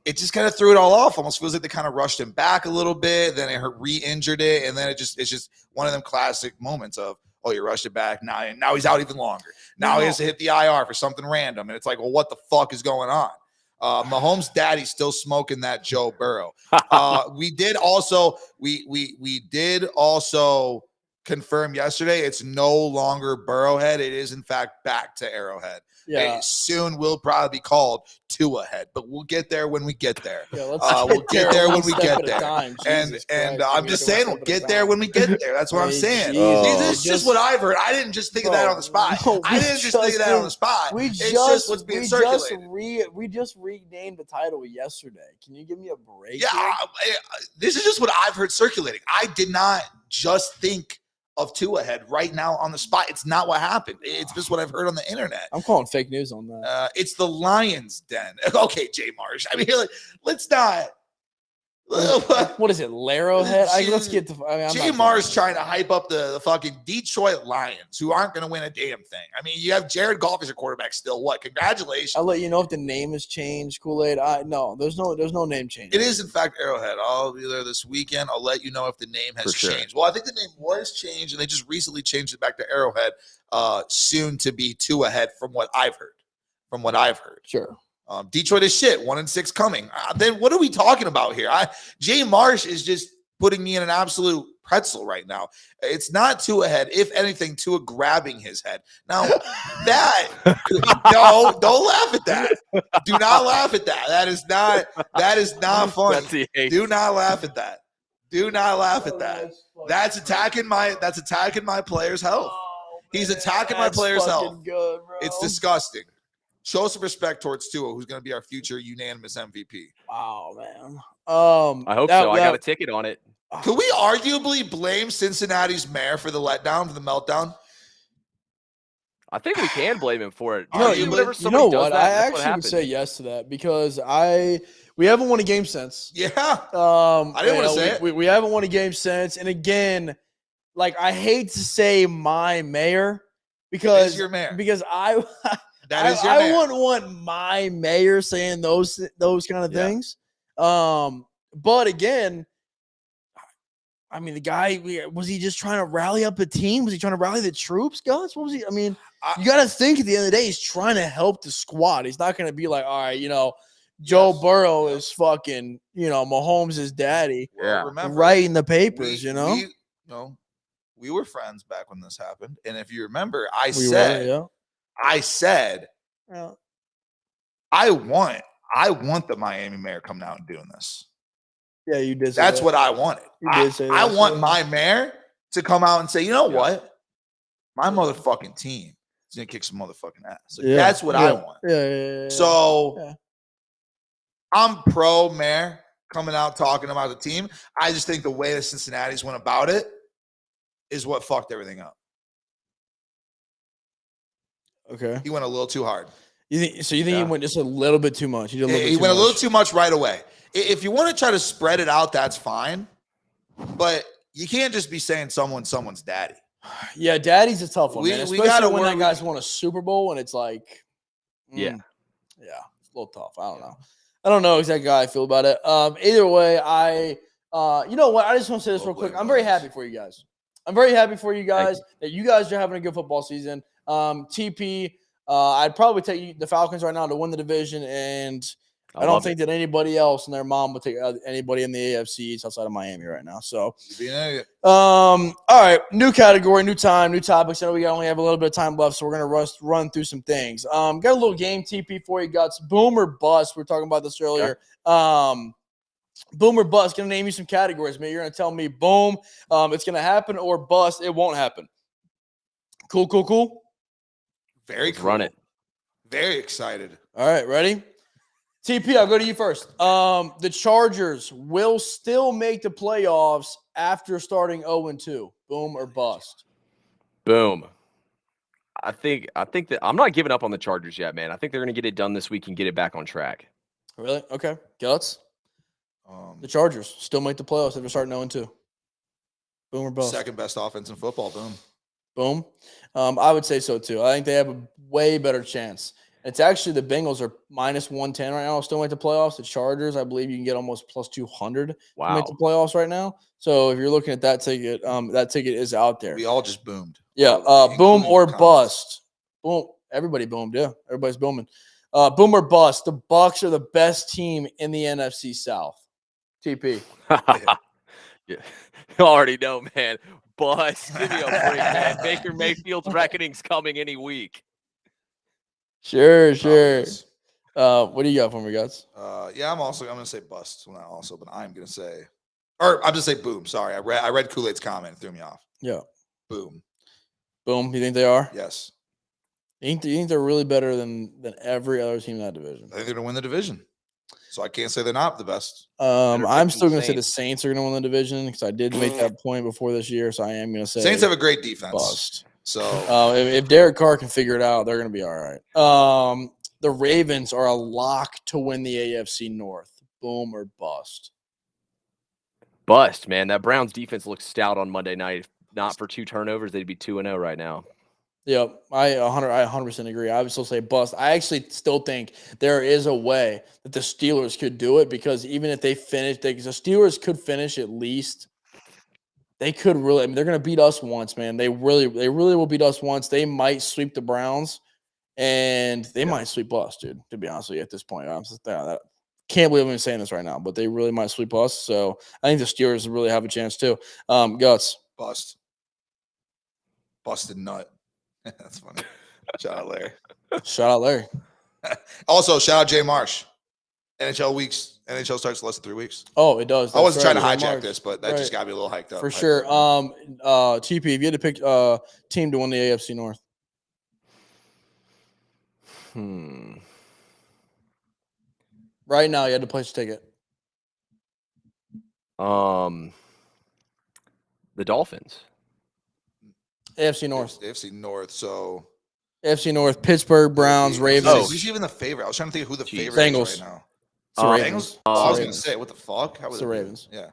it just kind of threw it all off. Almost feels like they kind of rushed him back a little bit. Then it re-injured it. And then it's just one of them classic moments of, oh, you rushed it back. Now he's out even longer. Now he has to hit the IR for something random. And it's like, well, what the fuck is going on? Mahomes' daddy's still smoking that Joe Burrow. We did also confirm yesterday it's no longer Burrowhead. It is, in fact, back to Arrowhead. Yeah. It soon will probably be called Tua Head, but we'll get there when we get there. Yeah, we'll get there when we get there. And I'm just saying we'll get there when we get there. That's what I'm saying. This is just what I've heard. I didn't just think of that on the spot. I didn't just think of that on the spot. It's just what's being circulated. We just renamed the title yesterday. Can you give me a break? Yeah, this is just what I've heard circulating. I did not just think of Tua Head right now on the spot. It's not what happened. It's just what I've heard on the internet. I'm calling fake news on that. It's the Lions' den. Okay, Jay Marsh. I mean, let's not. What is it, Larrowhead? Let's get the. Jay Marsh trying to hype up the fucking Detroit Lions, who aren't going to win a damn thing. I mean, you have Jared Goff as your quarterback still. What? Congratulations. I'll let you know if the name has changed. Kool-Aid. No, there's no name change. It is, in fact, Arrowhead. I'll be there this weekend. I'll let you know if the name has changed. Well, I think the name was changed, and they just recently changed it back to Arrowhead. Soon to be Tua Head, from what I've heard. Sure. Detroit is shit. 1-6 coming. Then what are we talking about here? Jay Marsh is just putting me in an absolute pretzel right now. It's not Tua Head. If anything, Tua grabbing his head. Now that don't laugh at that. Do not laugh at that. That is not funny. Do not laugh at that. Do not laugh at that. That's attacking my player's health. He's attacking my player's health. Good, bro. It's disgusting. Show some respect towards Tua, who's going to be our future unanimous MVP. Wow, man. I hope so. I got a ticket on it. Could we arguably blame Cincinnati's mayor for the letdown, for the meltdown? I think we can blame him for it. Arguably. You know what? I actually would say yes to that because we haven't won a game since. Yeah. I didn't want to say it. We haven't won a game since. And again, like I hate to say my mayor because your mayor. Because I wouldn't want my mayor saying those kind of things. But again, I mean, the guy, was he just trying to rally up the team? Was he trying to rally the troops, Gus? What was he? I mean, you got to think at the end of the day, he's trying to help the squad. He's not going to be like, all right, Joe Burrow is fucking, Mahomes' daddy. Well, remember, writing the papers, we were friends back when this happened. And if you remember, I said, I want the Miami mayor coming out and doing this. Yeah, you did. That's what I wanted. I want my mayor to come out and say, you know what? My motherfucking team is going to kick some motherfucking ass. That's what I want. Yeah. So I'm pro mayor coming out talking about the team. I just think the way that Cincinnati's went about it is what fucked everything up. Okay. He went a little too hard. You think he went just a little bit too much? He went a little too much right away. If you want to try to spread it out, that's fine. But you can't just be saying someone's daddy. Yeah, daddy's a tough one, man. Especially when that guy's won a Super Bowl and it's like, it's a little tough. I don't know exactly how I feel about it. Either way, you know what? I just want to say this real quick. I'm very happy for you guys. That you guys are having a good football season. TP, I'd probably take the Falcons right now to win the division, and I don't think that anybody else and their mom would take anybody in the AFC East outside of Miami right now. So, all right, new category, new time, new topics. I know we only have a little bit of time left, so we're gonna run through some things. Got a little game TP for you, Guts. Boom or bust. We were talking about this earlier. Boom or bust. Gonna name you some categories, man. You're gonna tell me boom, it's gonna happen, or bust, it won't happen. Cool. Very cool. Run it. Very excited. All right, ready? TP, I'll go to you first. The Chargers will still make the playoffs after starting 0-2. Boom or bust? Boom. I think that I'm not giving up on the Chargers yet, man. I think they're going to get it done this week and get it back on track. Really? Okay. Guts? The Chargers still make the playoffs after starting 0-2. Boom or bust? Second best offense in football. Boom. I would say so too. I think they have a way better chance. It's actually the Bengals are minus 110 right now. Still make the playoffs. The Chargers, I believe you can get almost plus 200 to make the playoffs right now. So if you're looking at that ticket is out there. We all just boomed. Yeah. Boom or bust. Boom. Everybody boomed. Yeah. Everybody's booming. Boom or bust. The Bucs are the best team in the NFC South. TP. Yeah. You already know, man. Bust. Give me a break, man. Baker Mayfield's reckoning's coming any week. Sure. What do you got for me, guys? I'm going to say bust. Well, not also, but I'm going to say, or I'm just say boom. Sorry, I read Kool-Aid's comment. It threw me off. Yeah. Boom. You think they are? Yes. You think they're really better than every other team in that division? I think they're going to win the division. So I can't say they're not the best. I'm still going to say the Saints are going to win the division because I did make that point before this year. So I am going to say Saints have a great defense. Bust. So if Derek Carr can figure it out, they're going to be all right. The Ravens are a lock to win the AFC North. Boom or bust? Bust, man. That Browns defense looks stout on Monday night. If not for 2 turnovers, they'd be 2-0 right now. Yeah, I 100% agree. I would still say bust. I actually still think there is a way that the Steelers could do it because even if they finish, the Steelers could finish at least. They could really. I mean, they're going to beat us once, man. They really will beat us once. They might sweep the Browns, and they might sweep us, dude. To be honest with you, at this point, can't believe I'm saying this right now, but they really might sweep us. So I think the Steelers really have a chance too. Guts. Bust. Busted nut. That's funny. Shout out Larry. Also, shout out Jay Marsh. NHL starts in less than 3 weeks. Oh, it does. I wasn't trying to hijack this, but that just got me a little hyped up. For sure. TP, if you had to pick a team to win the AFC North. Right now, you had to place a ticket. The Dolphins. AFC North. AFC North. So AFC North, Pittsburgh, Browns, Ravens. Who's even the favorite? I was trying to think of who the Jeez. favorite Bengals. is right now. It's the Um, Ravens. I was It's the gonna say, what the fuck? How It's would the it be? Ravens. Yeah.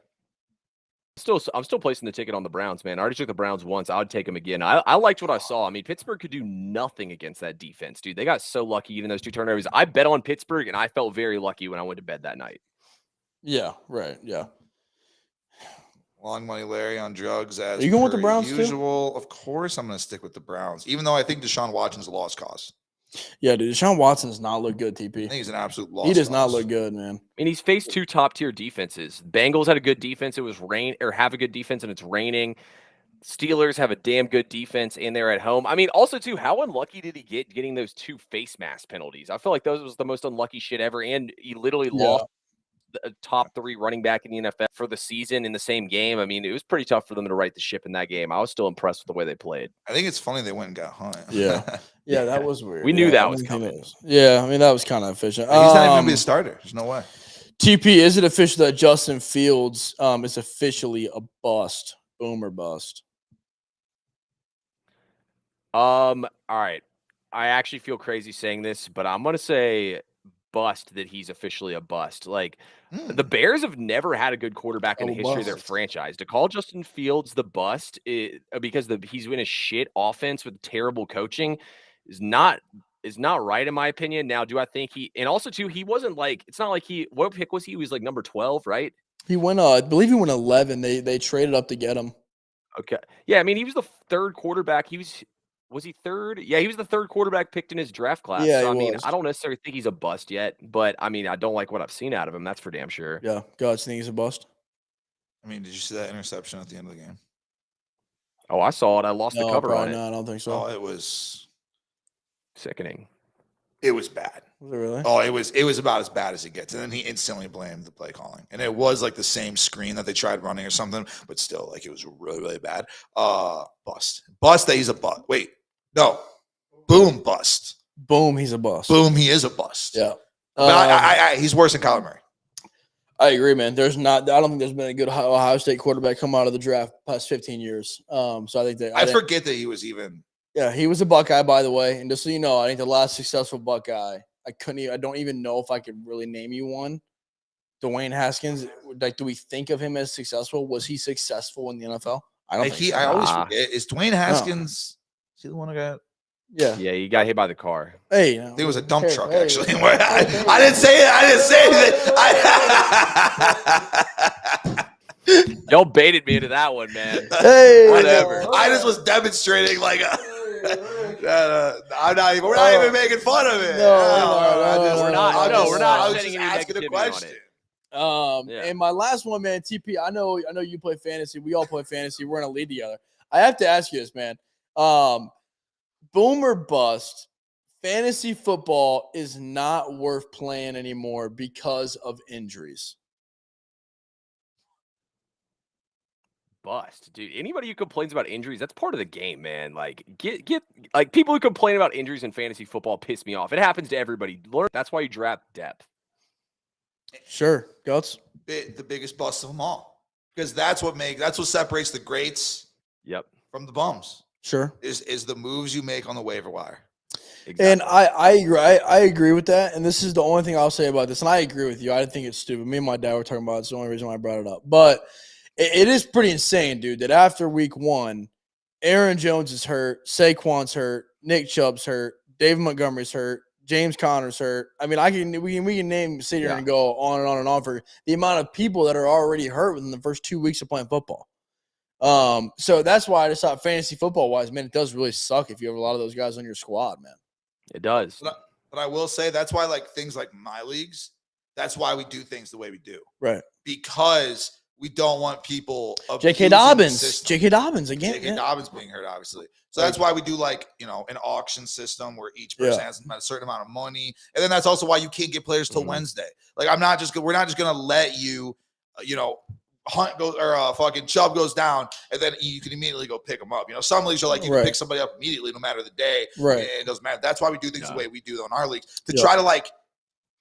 I'm still placing the ticket on the Browns, man. I already took the Browns once. I would take them again. I liked what I saw. I mean, Pittsburgh could do nothing against that defense, dude. They got so lucky even those 2 turnovers. I bet on Pittsburgh, and I felt very lucky when I went to bed that night. Yeah, right. Yeah. Long money Larry on drugs as Are you going with the per Browns too? usual. Of course, I'm going to stick with the Browns, even though I think Deshaun Watson's a lost cause. Yeah, dude. Deshaun Watson does not look good, TP. I think he's an absolute lost He does not cause. look good, man. I mean, he's faced 2 top-tier defenses. Bengals had a good defense. It was have a good defense, and it's raining. Steelers have a damn good defense, and they're at home. I mean, also, too, how unlucky did he get getting those 2 face mask penalties? I feel like those was the most unlucky shit ever, and he literally lost the top 3 running back in the NFL for the season in the same game. I mean, it was pretty tough for them to right the ship in that game. I was still impressed with the way they played. I think it's funny they went and got Hunt. Yeah. Yeah, that was weird. We knew Yeah, that I was didn't think coming. that was- Yeah, I mean, that was kind of efficient. He's not even going to be a starter. There's no way. TP, is it official that Justin Fields is officially a bust? Boom or bust? All right. I actually feel crazy saying this, but I'm gonna say bust that he's officially a bust. Like the Bears have never had a good quarterback in the history of their Bust. franchise. To call Justin Fields the bust because he's in a shit offense with terrible coaching is not right in my opinion. Now, do I think and also too, he wasn't like it's not like what pick was he? He was like number 12, right? He went I believe he went 11. They traded up to get him. Okay. Yeah, I mean, he was the 3rd quarterback. Was he 3rd? Yeah, he was the 3rd quarterback picked in his draft class. Yeah, So, I he mean, was. I don't necessarily think he's a bust yet, but I mean, I don't like what I've seen out of him. That's for damn sure. Yeah, God, you think he's a bust? I mean, did you see that interception at the end of the game? Oh, I saw it. I lost the cover on probably it. not. I don't think so. Oh, it was Sickening. bad. Was it really? Oh, it was about as bad as it gets. And then he instantly blamed the play calling. And it was like the same screen that they tried running or something, but still, like it was really, really bad. Bust. Bust that he's a bust. Wait, no. Boom, bust. Boom, he's a bust. Boom, he is a bust. Yeah. But he's worse than Kyler Murray. I agree, man. I don't think there's been a good Ohio State quarterback come out of the draft past 15 years. So I think that I forget that he was even. Yeah, he was a Buckeye, by the way. And just so you know, I think the last successful Buckeye, I don't even know if I could really name you one. Dwayne Haskins, like, do we think of him as successful? Was he successful in the NFL? I don't think so. I always forget. Is Dwayne Haskins? Is he the one who got? Yeah. Yeah, he got hit by the car. Hey, I think it was a dump truck, hey. actually. I didn't say it. I didn't say anything. Y'all baited me into that one, man. Hey, Whatever. I just was demonstrating like I'm not even. We're not even making fun of it. We're not I was setting just any asking a negativity on question. it. Yeah. And my last one, man, TP. I know you play fantasy. We all play fantasy. We're in a league together. I have to ask you this, man. Boom or bust? Fantasy football is not worth playing anymore because of injuries. Bust, dude. Anybody who complains about injuries, that's part of the game, man. Like, get like people who complain about injuries in fantasy football piss me off. It happens to everybody. That's why you draft depth. Sure, Guts. The biggest bust of them all, because that's what separates the greats Yep. from the bums. Sure. Is the moves you make on the waiver wire. Exactly. And I agree. I agree with that. And this is the only thing I'll say about this. And I agree with you. I think it's stupid. Me and my dad were talking about it. It's the only reason why I brought it up. But it is pretty insane, dude, that after week 1, Aaron Jones is hurt, Saquon's hurt, Nick Chubb's hurt, David Montgomery's hurt, James Conner's hurt. I mean, we can sit here and go on and on and on for the amount of people that are already hurt within the first 2 weeks of playing football. So that's why I just thought fantasy football wise, man, it does really suck if you have a lot of those guys on your squad, man. It does. But I will say that's why, like, things like my leagues, that's why we do things the way we do. Right. Because we don't want people J.K. Dobbins. J.K. Dobbins again. J.K. Dobbins being hurt, obviously. So that's why we do, like, an auction system where each person has a certain amount of money. And then that's also why you can't get players till Wednesday. Like, we're not just going to let you, Hunt goes or fucking Chubb goes down, and then you can immediately go pick him up. You know, some leagues are like you can pick somebody up immediately, no matter the day. Right. It doesn't matter. That's why we do things the way we do in our league to try to like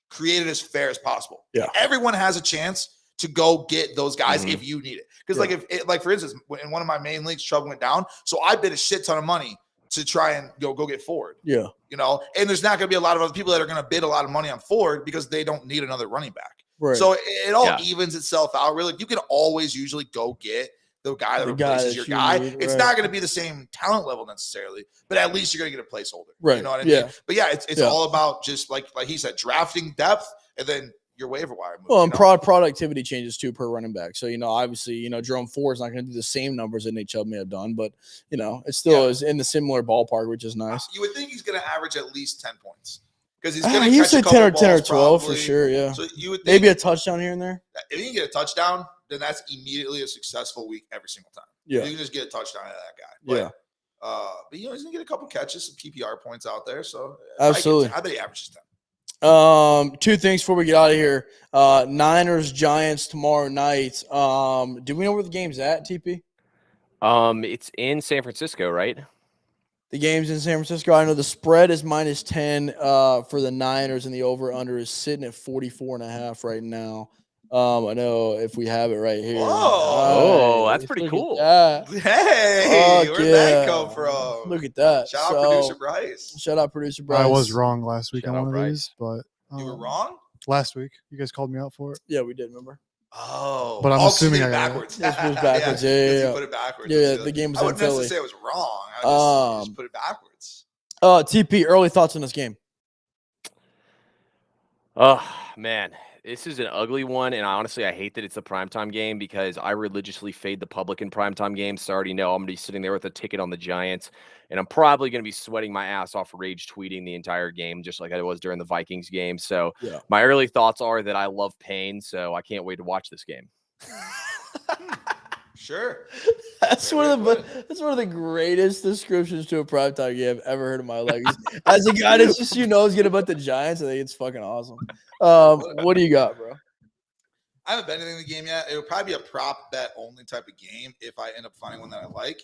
create it as fair as possible. Yeah. Everyone has a chance to go get those guys if you need it. Because like if like for instance, in one of my main leagues, Chubb went down, so I bid a shit ton of money to try and go get Ford. Yeah. You know, and there's not going to be a lot of other people that are going to bid a lot of money on Ford because they don't need another running back. Right. So it all evens itself out. Really, you can always usually go get the guy that replaces your guy. It's not going to be the same talent level necessarily, but at least you're going to get a placeholder. Right. You know what I mean? But yeah, it's all about just like he said, drafting depth and then your waiver wire move. Well, and productivity changes too per running back. So, obviously, Jerome Ford is not going to do the same numbers that Nate Chubb may have done, but, it still is in the similar ballpark, which is nice. You would think he's going to average at least 10 points because he's going to catch a couple 10 or 12 probably. for sure, yeah. So you would think maybe a touchdown here and there. If you can get a touchdown, then that's immediately a successful week every single time. Yeah. You can just get a touchdown out of that guy. But, but he's going to get a couple catches, some PPR points out there. So absolutely. I bet he averages 10. Two things before we get out of here. Niners, Giants tomorrow night. Do we know where the game's at, TP? It's in San Francisco, right? The game's in San Francisco. I know the spread is -10 for the Niners, and the over/under is sitting at 44.5 right now. I know if we have it right here. Oh, that's pretty cool. Hey, where'd that come from? Look at that. Shout out producer Bryce. Shout out producer Bryce. I was wrong last week Shout on out one of these, but You were wrong? last week. You guys called me out for it. Yeah, we did, remember? Oh. But I'm assuming I I got got it backwards. This was backwards. Yeah. You put it backwards. Yeah, the game was I in wouldn't Philly. necessarily say it was wrong. I just put it backwards. TP, early thoughts on this game? Oh, man. This is an ugly one, and honestly, I hate that it's a primetime game because I religiously fade the public in primetime games. So I already know I'm going to be sitting there with a ticket on the Giants, and I'm probably going to be sweating my ass off rage tweeting the entire game, just like I was during the Vikings game. So my early thoughts are that I love pain, so I can't wait to watch this game. Sure. That's one of the greatest descriptions to a primetime game I've ever heard in my life. As a guy that's just is good about the Giants, I think it's fucking awesome. What do you got, bro? I haven't bet anything in the game yet. It would probably be a prop bet only type of game if I end up finding one that I like.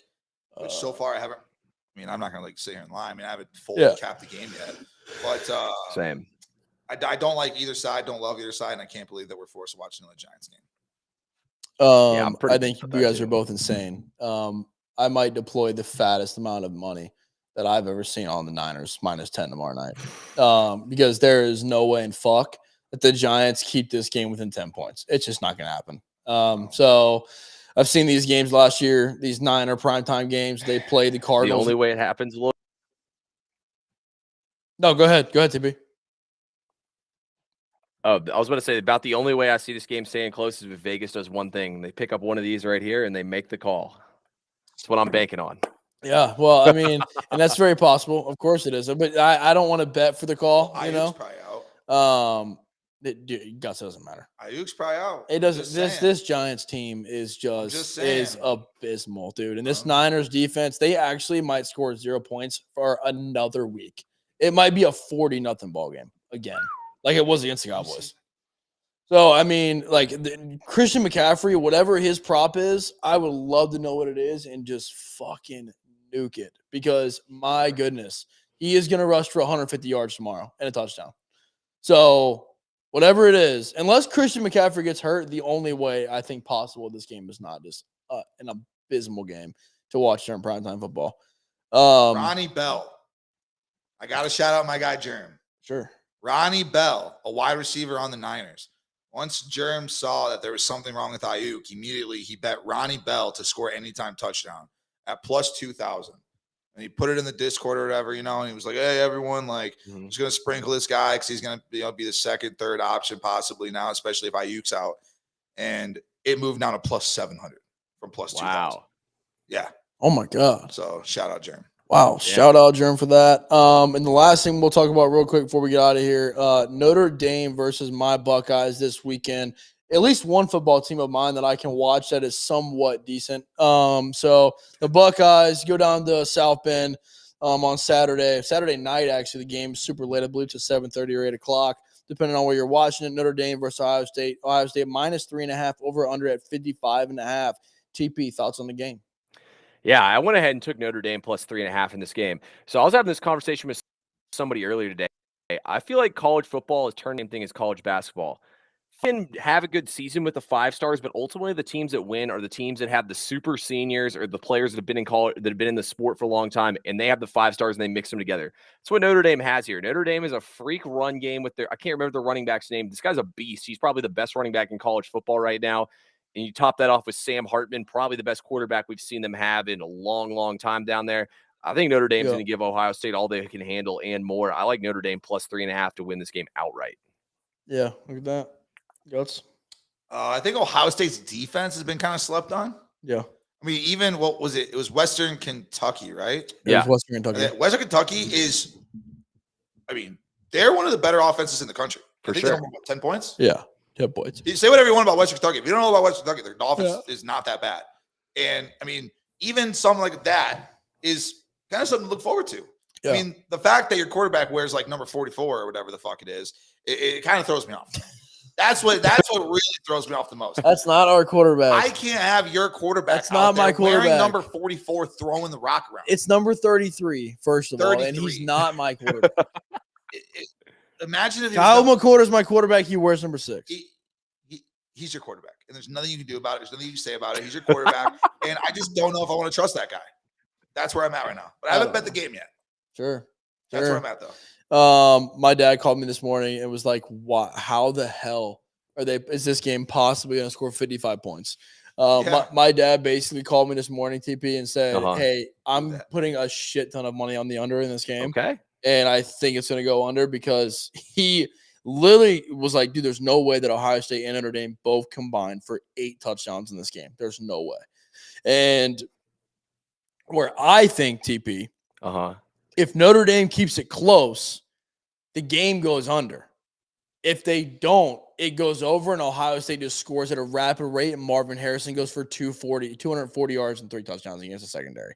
Which so far I haven't. I mean, I'm not gonna sit here and lie. I mean, I haven't fully capped the game yet. But same. I don't like either side. Don't love either side, and I can't believe that we're forced to watch another Giants game. I think you guys are both insane. I might deploy the fattest amount of money that I've ever seen on the Niners -10 tomorrow night. Because there is no way in fuck that the Giants keep this game within 10 points. It's just not going to happen. So I've seen these games last year, these Niner primetime games. They play the Cardinals. The only way it happens. No, go ahead. Go ahead, TB. Oh, I was going to say about the only way I see this game staying close is if Vegas does one thing. They pick up one of these right here and they make the call. That's what I'm banking on. Yeah, well, I mean, and that's very possible. Of course it is. But I don't want to bet for the call, Ayuk's probably out. Gus doesn't matter. Ayuk's probably out. It doesn't. This Giants team is is abysmal, dude. And this Niners defense, they actually might score 0 points for another week. It might be a 40-0 ball game again, like it was against the Cowboys. So I mean, like Christian McCaffrey, whatever his prop is, I would love to know what it is and just fucking nuke it because my goodness, he is going to rush for 150 yards tomorrow and a touchdown. So whatever it is, unless Christian McCaffrey gets hurt, the only way I think possible this game is not just an abysmal game to watch during primetime football. Ronnie Bell. I got to shout out my guy, Jerm. Sure. Ronnie Bell, a wide receiver on the Niners. Once Jerm saw that there was something wrong with Ayuk, immediately he bet Ronnie Bell to score anytime touchdown at plus 2,000. And he put it in the Discord or whatever, and he was like, hey, everyone, like, I'm just going to sprinkle this guy because he's going to be the second, third option possibly now, especially if Ayuk's out. And it moved down to plus 700 from plus 2,000. Yeah. Oh, my God. So shout out, Jerm. Wow. Yeah. Shout out, Jerm, for that. And the last thing we'll talk about real quick before we get out of here, Notre Dame versus my Buckeyes this weekend. At least one football team of mine that I can watch that is somewhat decent. So the Buckeyes go down to South Bend on Saturday night. Actually, the game's super late. I believe to 7:30 or 8 o'clock. depending on where you're watching it. Notre Dame versus Ohio State. Ohio State minus 3.5, over under at 55.5. TP, thoughts on the game? Yeah, I went ahead and took Notre Dame plus 3.5 in this game. So I was having this conversation with somebody earlier today. I feel like college football is turning the same thing as college basketball. Can have a good season with the 5 stars, but ultimately the teams that win are the teams that have the super seniors or the players that have been in college, that have been in the sport for a long time, and they have the 5 stars and they mix them together. That's what Notre Dame has here. Notre Dame is a freak run game with I can't remember the running back's name. This guy's a beast. He's probably the best running back in college football right now. And you top that off with Sam Hartman, probably the best quarterback we've seen them have in a long, long time down there. I think Notre Dame's going to give Ohio State all they can handle and more. I like Notre Dame plus 3.5 to win this game outright. Yeah, look at that. Guts? I think Ohio State's defense has been kind of slept on. Yeah. I mean, even what was it? It was Western Kentucky, right? Yeah, it was Western Kentucky. Western Kentucky is, I mean, they're one of the better offenses in the country. For I think sure. they're about 10 points. Yeah, 10 points. You say whatever you want about Western Kentucky. If you don't know about Western Kentucky, their offense is not that bad. And I mean, even something like that is kind of something to look forward to. Yeah. I mean, the fact that your quarterback wears like number 44 or whatever the fuck it is, it kind of throws me off. That's what really throws me off the most. That's not our quarterback. I can't have your quarterback. That's not my quarterback. Wearing number 44, throwing the rock around. It's number 33, first of all, and he's not my quarterback. Imagine if Kyle McCord is my quarterback. He wears number 6. He's your quarterback, and there's nothing you can do about it. There's nothing you can say about it. He's your quarterback, and I just don't know if I want to trust that guy. That's where I'm at right now. But I haven't bet the game yet. Sure. That's where I'm at, though. My dad called me this morning and was like, "What? How the hell is this game possibly going to score 55 points?" My dad basically called me this morning, TP, and said, "Hey, I'm putting a shit ton of money on the under in this game. Okay. And I think it's going to go under," because he literally was like, "Dude, there's no way that Ohio State and Notre Dame both combined for 8 touchdowns in this game. There's no way." And where I think, TP, if Notre Dame keeps it close, the game goes under. If they don't, it goes over, and Ohio State just scores at a rapid rate, and Marvin Harrison goes for 240 yards and 3 touchdowns against the secondary.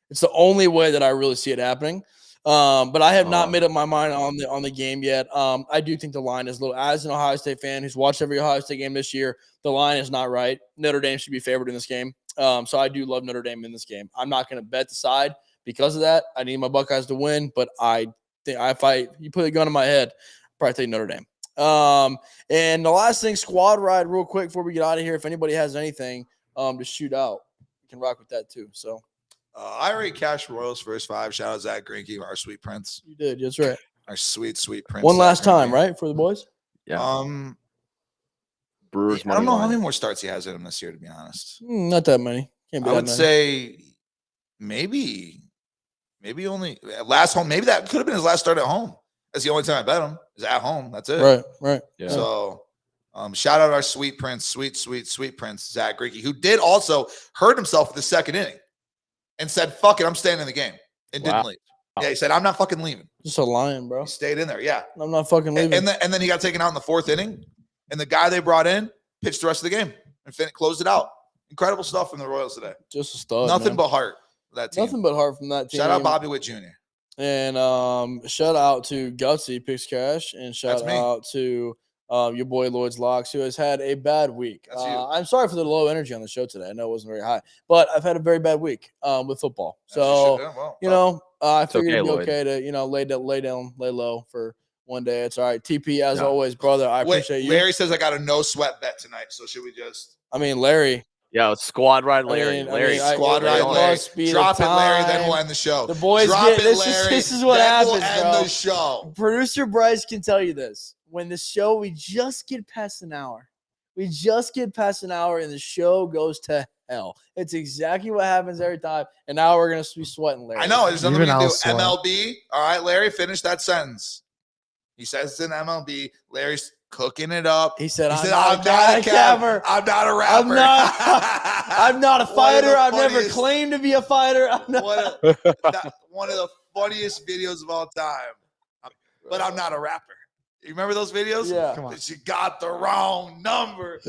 It's the only way that I really see it happening. But I have not made up my mind on the game yet. I do think the line is low. As an Ohio State fan who's watched every Ohio State game this year, the line is not right. Notre Dame should be favored in this game. So I do love Notre Dame in this game. I'm not going to bet the side because of that. I need my Buckeyes to win, but I think if you put a gun in my head, I'd probably take Notre Dame. And the last thing, squad ride real quick before we get out of here. If anybody has anything to shoot out, you can rock with that too. So I already cashed Royals first 5. Shout out Zach Greinke, our sweet prince. You did, that's right. Our sweet prince. One last time, right, for the boys? Yeah. Brewers. I don't know how many more starts he has in him this year, to be honest. Not that many. I would say maybe only last home. Maybe that could have been his last start at home. That's the only time I bet him is at home. That's it. Right. Yeah. So, shout out our sweet prince, sweet prince, Zach Greinke, who did also hurt himself in the second inning and said, "Fuck it, I'm staying in the game," and didn't leave. Yeah, he said, "I'm not fucking leaving." Just a lion, bro. He stayed in there. Yeah, I'm not fucking leaving. And then he got taken out in the 4th inning, and the guy they brought in pitched the rest of the game and closed it out. Incredible stuff from the Royals today. Just a stud. Nothing but heart. That team. Nothing but heart from that team. Shout out Bobby Witt Jr. And shout out to Gutsy Picks Cash, and shout out to your boy Lloyd's Locks, who has had a bad week. I'm sorry for the low energy on the show today. I know it wasn't very high, but I've had a very bad week with football. So I figured it'd be okay to lay low for one day. It's all right. TP, as always, brother. I appreciate you. Larry says I got a no sweat bet tonight. So should we just? I mean, Larry. Yeah, squad ride Larry. Squad ride Larry. Drop it, Larry, then we'll end the show. The boys Drop get it, Larry. This is what happens, we'll end bro. the show. Producer Bryce can tell you this. When the show, we just get past an hour. And the show goes to hell. It's exactly what happens every time. And now we're going to be sweating, Larry. I know. There's nothing we can do. MLB. All right, Larry, finish that sentence. He says it's an MLB. Larry's cooking it up. He said, I'm not a capper. I'm not a rapper. I'm not a fighter. I've never claimed to be a fighter. One of the funniest videos of all time. But I'm not a rapper. You remember those videos? Yeah. Come on. She got the wrong number.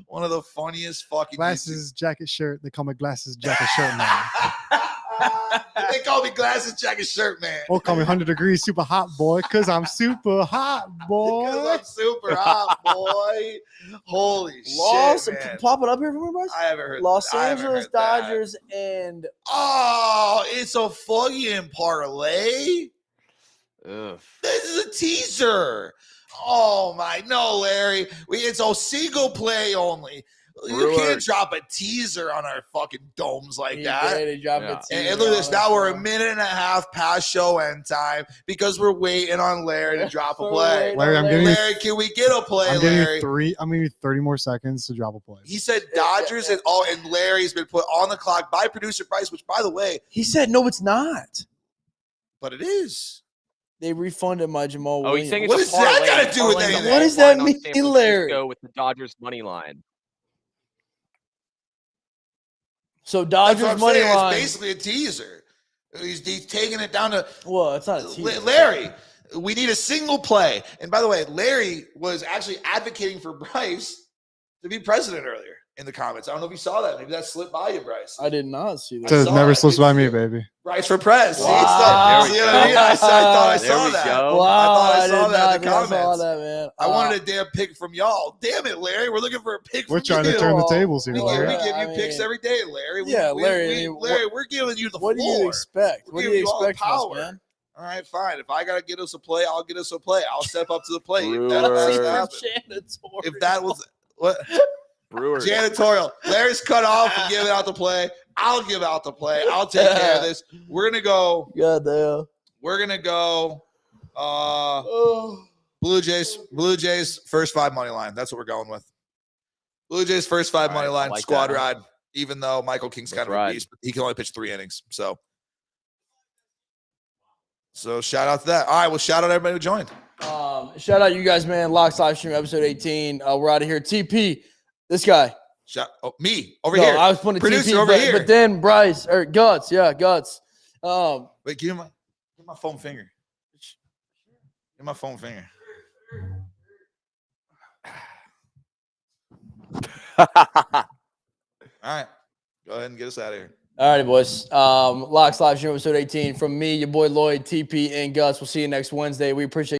One of the funniest fucking glasses, jacket, shirt. They call me glasses, jacket, shirt now. They call me glasses, jacket, shirt, man. Oh, call me 100 degrees super hot boy, because I'm super hot boy. Because I'm super hot, boy. Holy Los, shit, man. pop it up here for me, bros. I haven't heard Los I haven't Angeles heard that. Dodgers and Oh, it's a fucking parlay. Ugh. This is a teaser. Oh my, no, Larry. It's a single play only. You Brewer. can't drop a teaser on our fucking domes like that. Yeah. And look at this. Now we're a minute and a half past show end time because we're waiting on Larry to drop a play. Larry, I'm giving you, Larry, can we get a play, I'm giving Larry? you 3. I'm giving you 30 more seconds to drop a play. He said Dodgers and Larry's been put on the clock by producer Price, which, by the way, He said, no, it's not. but it is. They refunded my Jamal Oh, he's saying Williams. it's What a does that parlay. gotta do with Parlaying the anything? What does money that line on mean, San Larry? Francisco with the Dodgers money line. So That's Dodgers what I'm money saying. line. It's basically a teaser. He's taking it down to Well, it's not a teaser. Larry. We need a single play. And by the way, Larry was actually advocating for Bryce to be president earlier in the comments. I don't know if you saw that. Maybe that slipped by you, Bryce. I did not see It that. says saw never it. slips by me, baby. Bryce for press. See, Wow. see what I mean? I thought I There saw we that. go. Wow, I thought I did saw that in not the think I saw comments. that, man. I wanted a damn pick from y'all. Damn it, Larry. We're looking for a pick We're from trying you. to turn the Well, tables here, We well, give, Larry. we give I you picks mean- every day, Larry. Yeah, Larry, I mean, Larry, we're giving you the What do floor. you expect? We're What do giving you you all the expect from us, power. man? All right, fine. If I gotta get us a play, I'll get us a play. I'll step up to the plate. If that Brewer. has to Secret happen. janitorial. If that was what Brewers. janitorial, Larry's cut off and giving out the play. I'll give out the play. I'll take care of this. We're gonna go. Goddamn. We're gonna go. Blue Jays first 5 money line. That's what we're going with. Blue Jays first 5 All money right, line I like squad that. ride. Even though Michael King's kind Let's of a ride. beast, but he can only pitch 3 innings. So shout out to that. All right, well, shout out everybody who joined. Shout out you guys, man. Locks live stream episode 18. We're out of here. TP, this guy. Me over No, here. I was putting Producer TP, over but, here. but then Bryce or Guts. Yeah, Guts. Wait, give me my foam finger. Give my foam finger. All right, go ahead and get us out of here. All right, boys. Locks live stream episode 18 from me, your boy Lloyd, TP, and Guts. We'll see you next Wednesday. We appreciate